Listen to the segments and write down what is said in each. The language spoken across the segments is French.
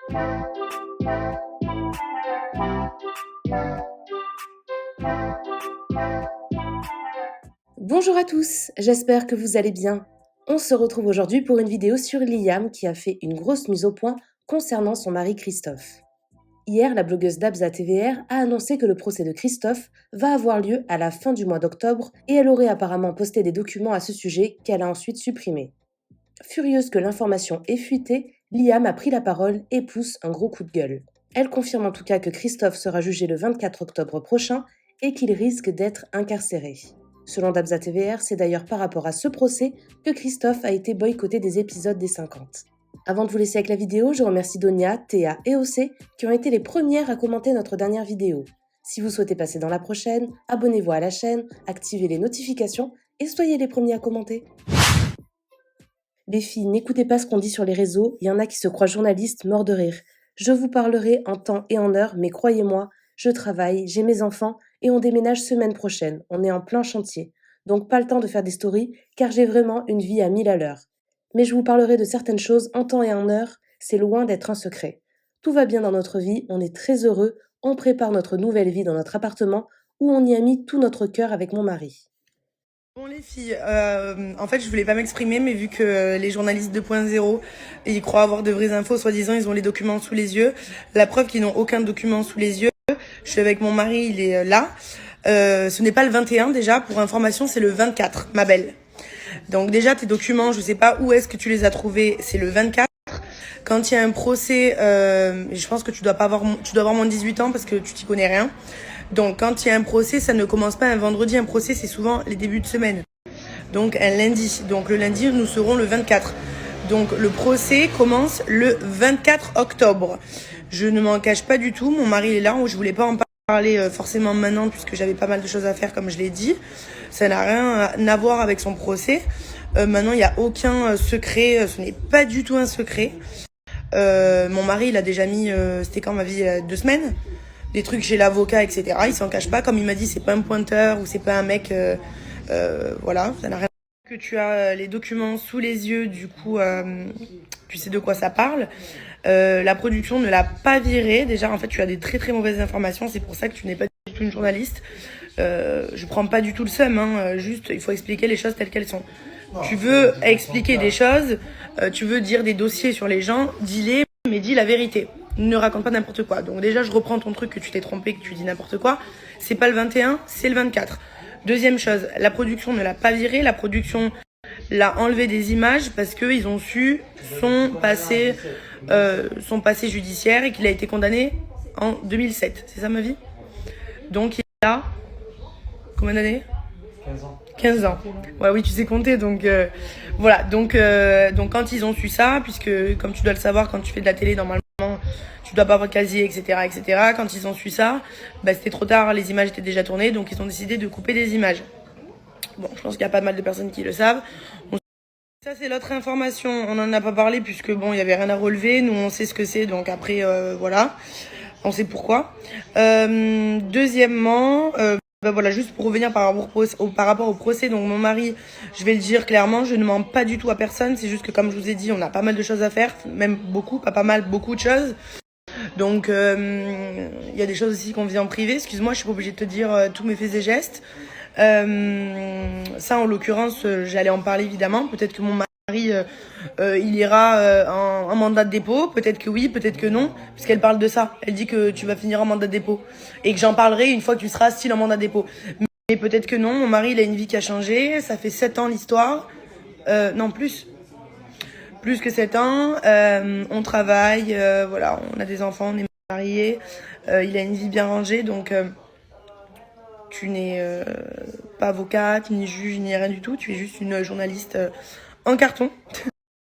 Bonjour à tous, j'espère que vous allez bien. On se retrouve aujourd'hui pour une vidéo sur Liam qui a fait une grosse mise au point concernant son mari Christophe. Hier, la blogueuse Dabza TVR a annoncé que le procès de Christophe va avoir lieu à la fin du mois d'octobre et elle aurait apparemment posté des documents à ce sujet qu'elle a ensuite supprimés. Furieuse que l'information ait fuité, Liam a pris la parole et pousse un gros coup de gueule. Elle confirme en tout cas que Christophe sera jugé le 24 octobre prochain et qu'il risque d'être incarcéré. Selon Dabza TVR, c'est d'ailleurs par rapport à ce procès que Christophe a été boycotté des épisodes des 50. Avant de vous laisser avec la vidéo, je remercie Donia, Théa et OC qui ont été les premières à commenter notre dernière vidéo. Si vous souhaitez passer dans la prochaine, abonnez-vous à la chaîne, activez les notifications et soyez les premiers à commenter. Les filles, n'écoutez pas ce qu'on dit sur les réseaux, il y en a qui se croient journalistes morts de rire. Je vous parlerai en temps et en heure, mais croyez-moi, je travaille, j'ai mes enfants et on déménage semaine prochaine. On est en plein chantier. Donc pas le temps de faire des stories car j'ai vraiment une vie à 1000 à l'heure. Mais je vous parlerai de certaines choses en temps et en heure, c'est loin d'être un secret. Tout va bien dans notre vie, on est très heureux, on prépare notre nouvelle vie dans notre appartement où on y a mis tout notre cœur avec mon mari. Bon les filles, en fait je voulais pas m'exprimer mais vu que les journalistes 2.0 ils croient avoir de vraies infos, soi-disant ils ont les documents sous les yeux. La preuve qu'ils n'ont aucun document sous les yeux. Je suis avec mon mari, il est là. Ce n'est pas le 21 déjà, pour information c'est le 24 ma belle. Donc déjà tes documents, je sais pas où est-ce que tu les as trouvés, c'est le 24. Quand il y a un procès, je pense que tu dois avoir moins de 18 ans parce que tu t'y connais rien. Donc quand il y a un procès, ça ne commence pas un vendredi, un procès c'est souvent les débuts de semaine. Donc un lundi. Donc le lundi, nous serons le 24. Donc le procès commence le 24 octobre. Je ne m'en cache pas du tout, mon mari est là, je voulais pas en parler forcément maintenant puisque j'avais pas mal de choses à faire comme je l'ai dit. Ça n'a rien à voir avec son procès. Maintenant il n'y a aucun secret, ce n'est pas du tout un secret. Mon mari il a déjà mis, c'était quand ma vie, 2 semaines, des trucs chez l'avocat, etc. Il s'en cache pas, comme il m'a dit, c'est pas un pointeur ou c'est pas un mec, voilà, ça n'a rien. Que tu as les documents sous les yeux, du coup, tu sais de quoi ça parle. La production ne l'a pas viré. Déjà, en fait, tu as des très très mauvaises informations. C'est pour ça que tu n'es pas du tout une journaliste. Je prends pas du tout le seum, hein. Juste, il faut expliquer les choses telles qu'elles sont. Tu veux expliquer des choses, tu veux dire des dossiers sur les gens, dis-les, mais dis la vérité. Ne raconte pas n'importe quoi. Donc déjà, je reprends ton truc que tu t'es trompé, que tu dis n'importe quoi. C'est pas le 21, c'est le 24. Deuxième chose, la production ne l'a pas viré. La production l'a enlevé des images parce qu'ils ont su son passé judiciaire et qu'il a été condamné en 2007. C'est ça ma vie? Donc il a combien d'années? 15 ans. 15 ans. Ouais, oui, tu sais compter, donc voilà. Donc quand ils ont su ça, puisque comme tu dois le savoir, quand tu fais de la télé, normalement, tu dois pas avoir de casier, etc., etc. Quand ils ont su ça, bah, c'était trop tard, les images étaient déjà tournées, donc ils ont décidé de couper des images. Bon, je pense qu'il y a pas mal de personnes qui le savent. Ça, c'est l'autre information. On n'en a pas parlé puisque bon, il y avait rien à relever. Nous, on sait ce que c'est, donc après, voilà, on sait pourquoi. Deuxièmement. Ben voilà, juste pour revenir par rapport au procès, donc mon mari, je vais le dire clairement, je ne mens pas du tout à personne, c'est juste que comme je vous ai dit, on a pas mal de choses à faire, même beaucoup, pas mal, beaucoup de choses. Donc il y a des choses aussi qu'on vit en privé, excuse-moi, je suis pas obligée de te dire tous mes faits et gestes. Ça en l'occurrence, j'allais en parler évidemment, peut-être que mon mari il ira en mandat de dépôt, peut-être que oui, peut-être que non, puisqu'elle parle de ça. Elle dit que tu vas finir en mandat de dépôt et que j'en parlerai une fois que tu seras style en mandat de dépôt. Mais peut-être que non, mon mari il a une vie qui a changé, ça fait 7 ans l'histoire, non plus que 7 ans, on travaille, voilà, on a des enfants, on est mariés, il a une vie bien rangée, donc tu n'es pas avocate, ni juge, ni rien du tout, tu es juste une journaliste en carton.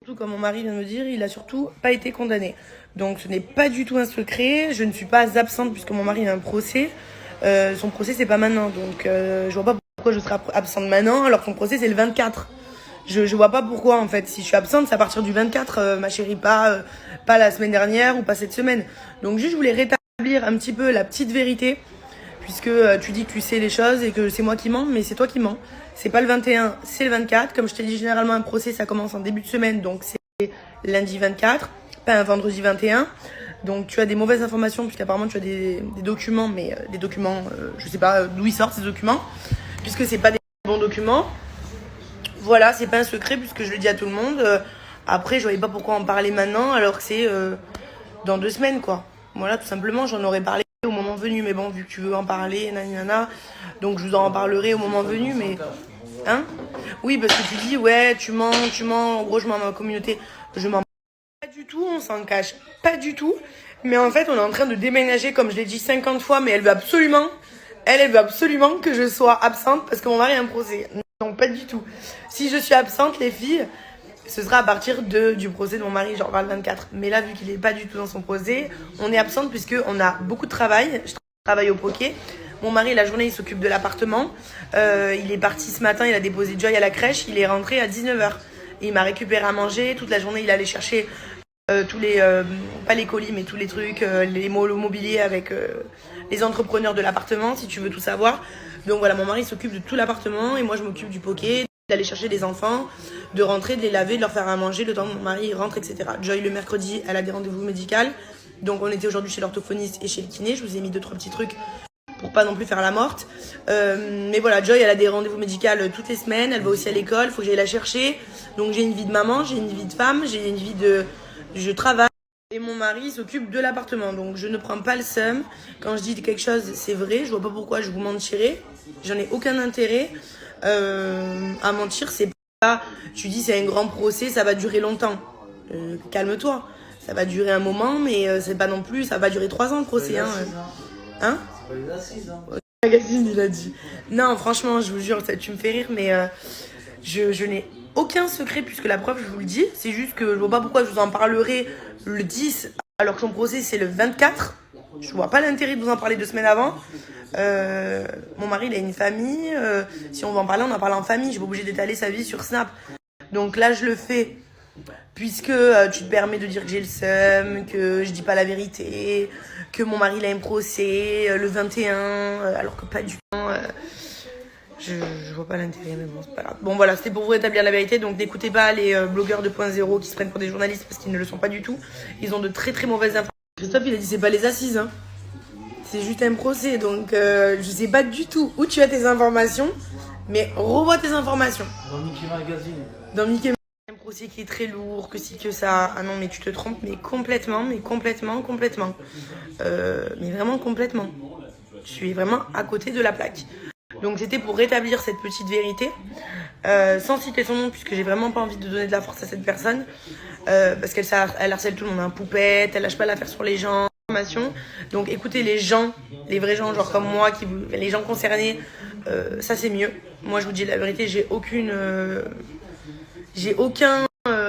Surtout comme mon mari vient de me dire, il a surtout pas été condamné. Donc ce n'est pas du tout un secret, je ne suis pas absente puisque mon mari a un procès. Son procès c'est pas maintenant, donc je vois pas pourquoi je serais absente maintenant alors que son procès c'est le 24. Je vois pas pourquoi en fait, si je suis absente c'est à partir du 24 ma chérie, pas la semaine dernière ou pas cette semaine. Donc juste je voulais rétablir un petit peu la petite vérité puisque tu dis que tu sais les choses et que c'est moi qui mens, mais c'est toi qui mens. C'est pas le 21, c'est le 24. Comme je t'ai dit, généralement un procès ça commence en début de semaine, donc c'est lundi 24, pas un vendredi 21. Donc tu as des mauvaises informations, puisqu'apparemment tu as des documents, mais des documents, je sais pas d'où ils sortent ces documents, puisque c'est pas des bons documents. Voilà, c'est pas un secret puisque je le dis à tout le monde. Après, je voyais pas pourquoi en parler maintenant alors que c'est dans 2 semaines, quoi. Voilà, tout simplement, j'en aurais parlé au moment venu. Mais bon, vu que tu veux en parler, nanana, donc je vous en parlerai au moment venu. Mais hein? Oui, parce que tu dis, ouais, tu mens. En gros, je mens à ma communauté. Je mens pas du tout, on s'en cache pas du tout. Mais en fait, on est en train de déménager, comme je l'ai dit 50 fois, mais elle veut absolument que je sois absente parce que mon mari a un procès. Non, pas du tout. Si je suis absente, les filles, ce sera à partir du procès de mon mari, genre vers le 24. Mais là, vu qu'il est pas du tout dans son procès, on est absente puisqu'on a beaucoup de travail. Je travaille au poké. Mon mari, la journée, il s'occupe de l'appartement. Il est parti ce matin, il a déposé Joy à la crèche. Il est rentré à 19h. Et il m'a récupéré à manger. Toute la journée, il allait chercher tous les... pas les colis, mais tous les trucs, les mobiliers avec les entrepreneurs de l'appartement, si tu veux tout savoir. Donc voilà, mon mari s'occupe de tout l'appartement et moi, je m'occupe du poké, d'aller chercher des enfants, de rentrer, de les laver, de leur faire à manger le temps que mon mari rentre, etc. Joy, le mercredi, elle a des rendez-vous médicaux. Donc on était aujourd'hui chez l'orthophoniste et chez le kiné. Je vous ai mis 2-3 petits trucs pour pas non plus faire la morte. Mais voilà, Joy, elle a des rendez-vous médicaux toutes les semaines. Elle va aussi à l'école, faut que j'aille la chercher. Donc j'ai une vie de maman, j'ai une vie de femme, j'ai une vie de... Je travaille. Et mon mari s'occupe de l'appartement. Donc je ne prends pas le seum. Quand je dis quelque chose, c'est vrai. Je vois pas pourquoi je vous mentirais. J'en ai aucun intérêt à mentir. C'est pas... Tu dis c'est un grand procès, ça va durer longtemps. Calme-toi. Ça va durer un moment, mais c'est pas non plus... Ça va durer 3 ans le procès. Hein? C'est pas les assises, hein. Le magazine, il a dit. Non, franchement, je vous jure, tu me fais rire, mais je n'ai aucun secret, puisque la preuve, je vous le dis. C'est juste que je vois pas pourquoi je vous en parlerai le 10, alors que son procès, c'est le 24. Je vois pas l'intérêt de vous en parler 2 semaines avant. Mon mari, il a une famille. Si on va en parler, on en parle en famille. Je suis pas obligée d'étaler sa vie sur Snap. Donc là, je le fais. Puisque tu te permets de dire que j'ai le seum, que je dis pas la vérité, que mon mari il a un procès le 21, alors que pas du tout. Je vois pas l'intérêt, mais bon, c'est pas grave. Bon, voilà, c'était pour vous rétablir la vérité. Donc, n'écoutez pas les blogueurs 2.0 qui se prennent pour des journalistes parce qu'ils ne le sont pas du tout. Ils ont de très très mauvaises informations. Christophe, il a dit c'est pas les assises, hein. C'est juste un procès. Donc, je sais pas du tout où tu as tes informations, mais revois tes informations. Dans Mickey Magazine. Dans Mickey, un procès qui est très lourd, que si, que ça. Ah non, mais tu te trompes, mais complètement. Mais vraiment complètement. Je suis vraiment à côté de la plaque. Donc c'était pour rétablir cette petite vérité, sans citer son nom, puisque j'ai vraiment pas envie de donner de la force à cette personne, parce qu'elle harcèle tout le monde, hein, poupette, elle lâche pas l'affaire sur les gens, information. Donc écoutez les gens, les vrais gens, genre comme moi, les gens concernés, ça c'est mieux. Moi je vous dis la vérité, j'ai aucun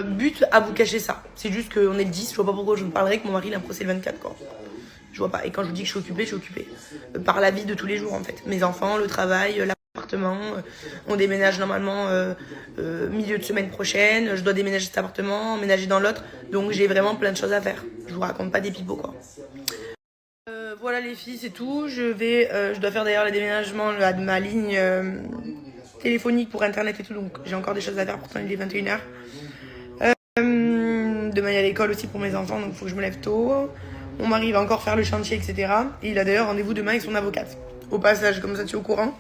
but à vous cacher ça. C'est juste qu'on est le 10, je vois pas pourquoi je vous parlerai que mon mari il a un procès le 24, quoi. Je vois pas. Et quand je vous dis que je suis occupée. Par la vie de tous les jours, en fait. Mes enfants, le travail, l'appartement. On déménage normalement milieu de semaine prochaine. Je dois déménager cet appartement, emménager dans l'autre. Donc j'ai vraiment plein de choses à faire. Je vous raconte pas des pipeaux, quoi. Voilà les filles, c'est tout. Je dois faire d'ailleurs le déménagement de ma ligne téléphonique pour internet et tout. Donc j'ai encore des choses à faire. Pourtant il est 21h. Demain il y a l'école aussi pour mes enfants. Donc il faut que je me lève tôt. Mon mari va encore faire le chantier, etc. Et il a d'ailleurs rendez-vous demain avec son avocate. Au passage, comme ça tu es au courant.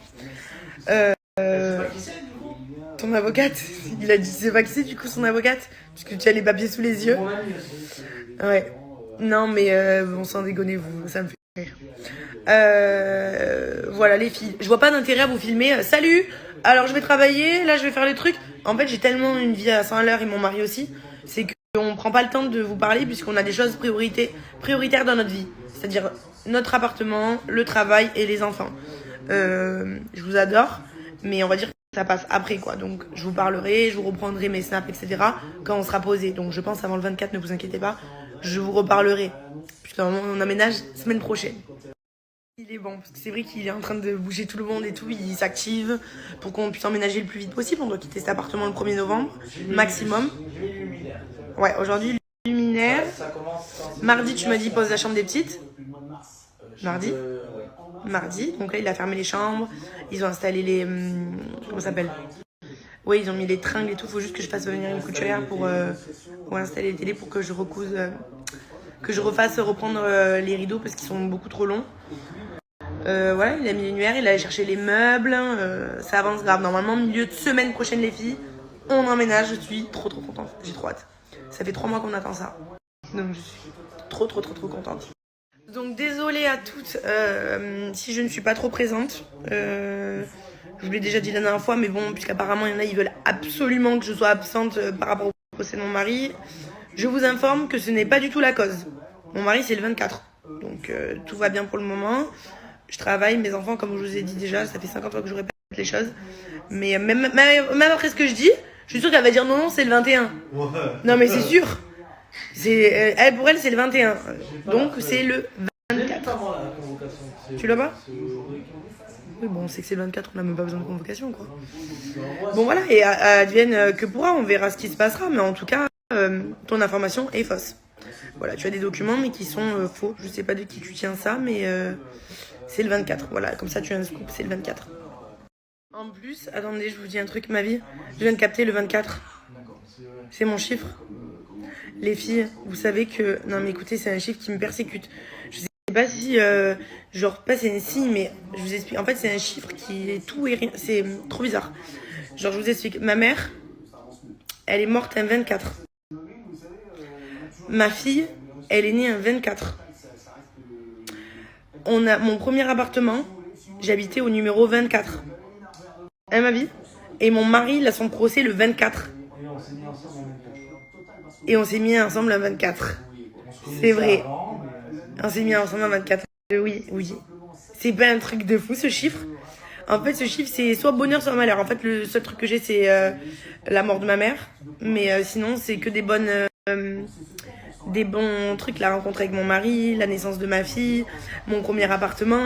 Ton avocate, il a dit, tu sais pas qui c'est du coup son avocate? Puisque tu as les papiers sous les yeux. Ouais. Non mais bon, sans déconner, ça me fait rire. Voilà les filles. Je vois pas d'intérêt à vous filmer. Salut, alors je vais travailler, là je vais faire les trucs. En fait j'ai tellement une vie à 100 à l'heure et mon mari aussi. C'est que on prend pas le temps de vous parler puisqu'on a des choses prioritaires dans notre vie. C'est-à-dire notre appartement, le travail et les enfants. Je vous adore, mais on va dire que ça passe après, quoi. Donc je vous parlerai, je vous reprendrai mes snaps, etc. quand on sera posé. Donc je pense avant le 24, ne vous inquiétez pas, je vous reparlerai. Puisqu'on emménage semaine prochaine. Il est bon, parce que c'est vrai qu'il est en train de bouger tout le monde et tout, il s'active pour qu'on puisse emménager le plus vite possible. On doit quitter cet appartement le 1er novembre, maximum. Ouais, aujourd'hui, luminaire. Mardi, tu m'as dit pose la chambre des petites. Mardi. Mardi, donc là, il a fermé les chambres. Ils ont installé les... comment ça s'appelle? Oui, ils ont mis les tringles et tout. Il faut juste que je fasse venir une couturière pour installer les télés pour que je recouse que je refasse reprendre les rideaux parce qu'ils sont beaucoup trop longs. Voilà, il a mis l'annuaire, il allait chercher les meubles, ça avance grave. Normalement, milieu de semaine prochaine les filles, on emménage, je suis trop contente, j'ai trop hâte. Ça fait 3 mois qu'on attend ça, donc je suis trop contente. Donc désolée à toutes si je ne suis pas trop présente, je vous l'ai déjà dit la dernière fois, mais bon, puisqu'apparemment il y en a, ils veulent absolument que je sois absente par rapport au procès de mon mari. Je vous informe que ce n'est pas du tout la cause. Mon mari c'est le 24, donc tout va bien pour le moment. Je travaille, mes enfants, comme je vous ai dit déjà, ça fait 50 fois que je répète les choses. Mais même après ce que je dis, je suis sûre qu'elle va dire non, c'est le 21. Ouais. Non, mais c'est sûr. Pour elle, c'est le 21. Donc, c'est le 24. Tu l'as pas? Oui, bon, on sait que c'est le 24, on n'a même pas besoin de convocation, quoi. Bon, voilà, et advienne que pourra, on verra ce qui se passera. Mais en tout cas, ton information est fausse. Voilà, tu as des documents, mais qui sont faux. Je sais pas de qui tu tiens ça, mais... c'est le 24, voilà, comme ça tu as un scoop, c'est le 24. En plus, attendez, je vous dis un truc, ma vie, je viens de capter le 24. C'est mon chiffre. Les filles, vous savez que... Non mais écoutez, c'est un chiffre qui me persécute. Je sais pas si... genre, pas c'est un signe, mais je vous explique. En fait, c'est un chiffre qui est tout et rien. C'est trop bizarre. Genre, je vous explique. Ma mère, elle est morte un 24. Ma fille, elle est née un 24. On a mon premier appartement, j'habitais au numéro 24. Hein, ma vie? Et mon mari, il a son procès le 24. Et on s'est mis ensemble le 24. C'est vrai. On s'est mis ensemble le 24. Oui. C'est pas un truc de fou, ce chiffre. En fait, ce chiffre, c'est soit bonheur, soit malheur. En fait, le seul truc que j'ai, c'est la mort de ma mère. Mais sinon, c'est que des bons trucs, la rencontre avec mon mari, la naissance de ma fille, mon premier appartement.